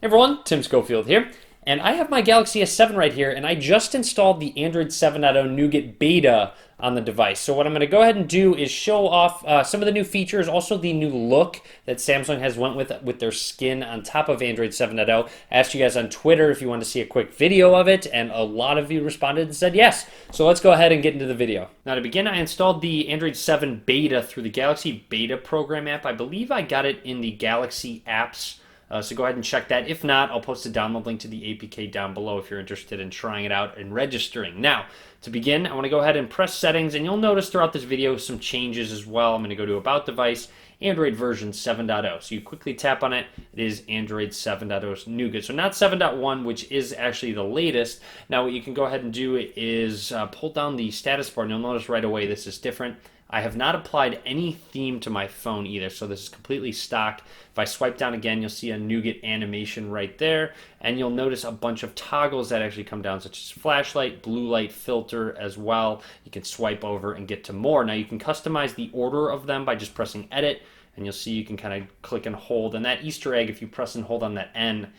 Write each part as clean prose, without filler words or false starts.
Hey everyone, Tim Schofield here, and I have my Galaxy S7 right here, and I just installed the Android 7.0 Nougat beta on the device. So what I'm going to go ahead and do is show off some of the new features, also the new look that Samsung has went with their skin on top of Android 7.0. I asked you guys on Twitter if you want to see a quick video of it, and a lot of you responded and said yes. So let's go ahead and get into the video. Now to begin, I installed the Android 7 beta through the Galaxy Beta Program app. I believe I got it in the Galaxy apps. So go ahead and check that. If not, I'll post a download link to the APK down below if you're interested in trying it out and registering. Now, to begin, I want to go ahead and press settings, and you'll notice throughout this video some changes as well. I'm going to go to About Device, Android version 7.0. So you quickly tap on it. It is Android 7.0's Nougat. So not 7.1, which is actually the latest. Now what you can go ahead and do is pull down the status bar, and you'll notice right away this is different. I have not applied any theme to my phone either, so this is completely stock. If I swipe down again, you'll see a Nougat animation right there, and you'll notice a bunch of toggles that actually come down, such as flashlight, blue light filter as well. You can swipe over and get to more. Now you can customize the order of them by just pressing edit, and you'll see you can kind of click and hold, and that Easter egg, if you press and hold on that N,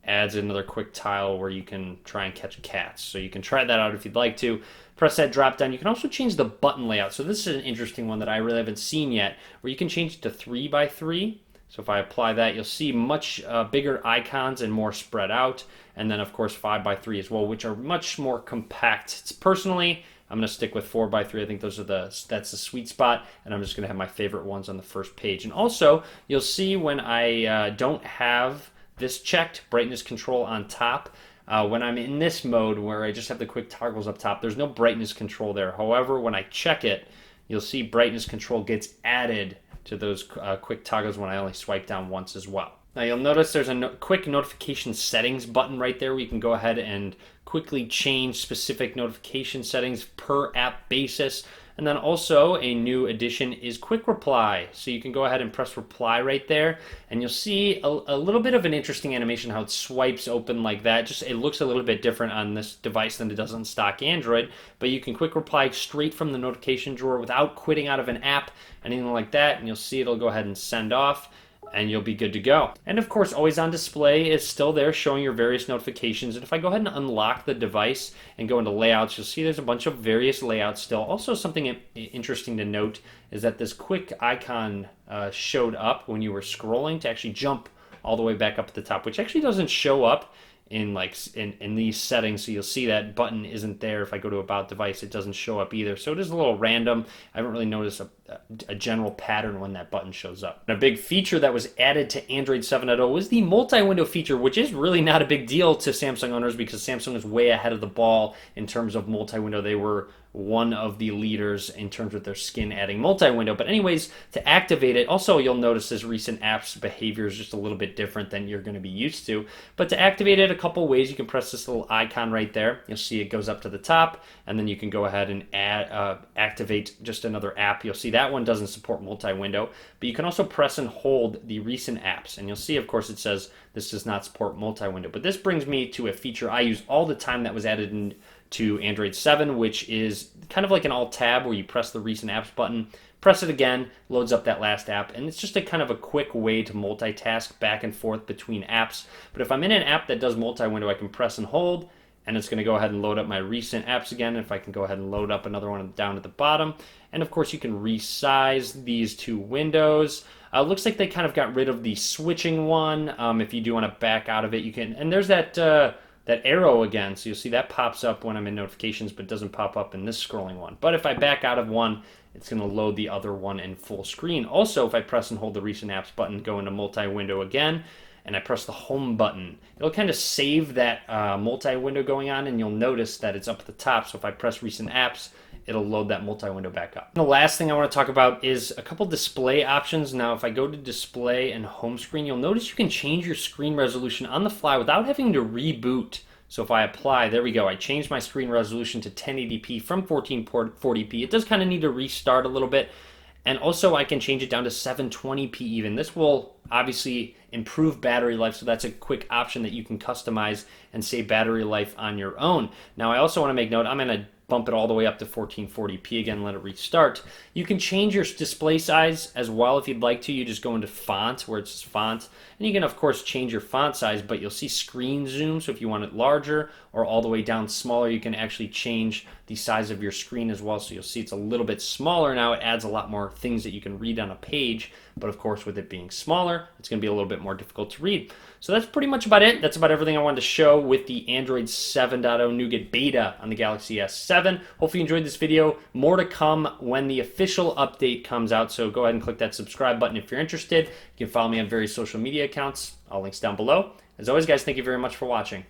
adds another quick tile where you can try and catch cats. So you can try that out if you'd like to. Press that drop down. You can also change the button layout. So this is an interesting one that I really haven't seen yet, where you can change it to 3x3. So if I apply that, you'll see much bigger icons and more spread out. And then of course 5x3 as well, which are much more compact. Personally, I'm going to stick with 4x3. I think that's the sweet spot, and I'm just going to have my favorite ones on the first page. And also, you'll see when I don't have this checked, brightness control on top. When I'm in this mode where I just have the quick toggles up top, there's no brightness control there. However, when I check it, you'll see brightness control gets added to those quick toggles when I only swipe down once as well. Now you'll notice there's a quick notification settings button right there where you can go ahead and quickly change specific notification settings per app basis. And then also a new addition is quick reply. So you can go ahead and press reply right there, and you'll see a little bit of an interesting animation how it swipes open like that. Just it looks a little bit different on this device than it does on stock Android, but you can quick reply straight from the notification drawer without quitting out of an app, anything like that, and you'll see it'll go ahead and send off, and you'll be good to go. And of course, AlwaysOn Display is still there showing your various notifications. And if I go ahead and unlock the device and go into layouts, you'll see there's a bunch of various layouts still. Also, something interesting to note is that this quick icon showed up when you were scrolling to actually jump all the way back up at the top, which actually doesn't show up in these settings. So you'll see that button isn't there. If I go to About Device, it doesn't show up either. So it is a little random. I haven't really noticed a general pattern when that button shows up. And a big feature that was added to Android 7.0 was the multi-window feature, which is really not a big deal to Samsung owners because Samsung is way ahead of the ball in terms of multi-window. They were one of the leaders in terms of their skin adding multi-window. But anyways, to activate it, also you'll notice this recent app's behavior is just a little bit different than you're going to be used to. But to activate it a couple ways, you can press this little icon right there. You'll see it goes up to the top, and then you can go ahead and activate just another app. You'll see that one doesn't support multi-window, but you can also press and hold the recent apps, and you'll see of course it says this does not support multi-window. But this brings me to a feature I use all the time that was added into Android 7, which is kind of like an alt tab where you press the recent apps button, press it again, loads up that last app, and it's just a kind of a quick way to multitask back and forth between apps. But if I'm in an app that does multi-window, I can press and hold, and it's going to go ahead and load up my recent apps again. If I can go ahead and load up another one down at the bottom, and of course you can resize these two windows. Looks like they kind of got rid of the switching one. If you do want to back out of it, you can. And there's that arrow again, so you'll see that pops up when I'm in notifications, but doesn't pop up in this scrolling one. But if I back out of one, it's going to load the other one in full screen. Also, if I press and hold the recent apps button, go into multi-window again, and I press the home button, it'll kind of save that multi-window going on, and you'll notice that it's up at the top. So if I press recent apps, it'll load that multi-window back up. The last thing I want to talk about is a couple display options. Now, if I go to display and home screen, you'll notice you can change your screen resolution on the fly without having to reboot. So if I apply, there we go, I changed my screen resolution to 1080p from 1440p. It does kind of need to restart a little bit. And also I can change it down to 720p even. This will obviously improve battery life, so that's a quick option that you can customize and save battery life on your own. Now I also want to make note, I'm in bump it all the way up to 1440p again, let it restart. You can change your display size as well if you'd like to. You just go into font where it says font, and you can of course change your font size, but you'll see screen zoom. So if you want it larger or all the way down smaller, you can actually change the size of your screen as well. So you'll see it's a little bit smaller now. It adds a lot more things that you can read on a page, but of course with it being smaller, it's going to be a little bit more difficult to read. So that's pretty much about it. That's about everything I wanted to show with the Android 7.0 Nougat beta on the Galaxy S7. Hopefully you enjoyed this video. More to come when the official update comes out, so go ahead and click that subscribe button if you're interested. You can follow me on various social media accounts. All links down below. As always, guys, thank you very much for watching.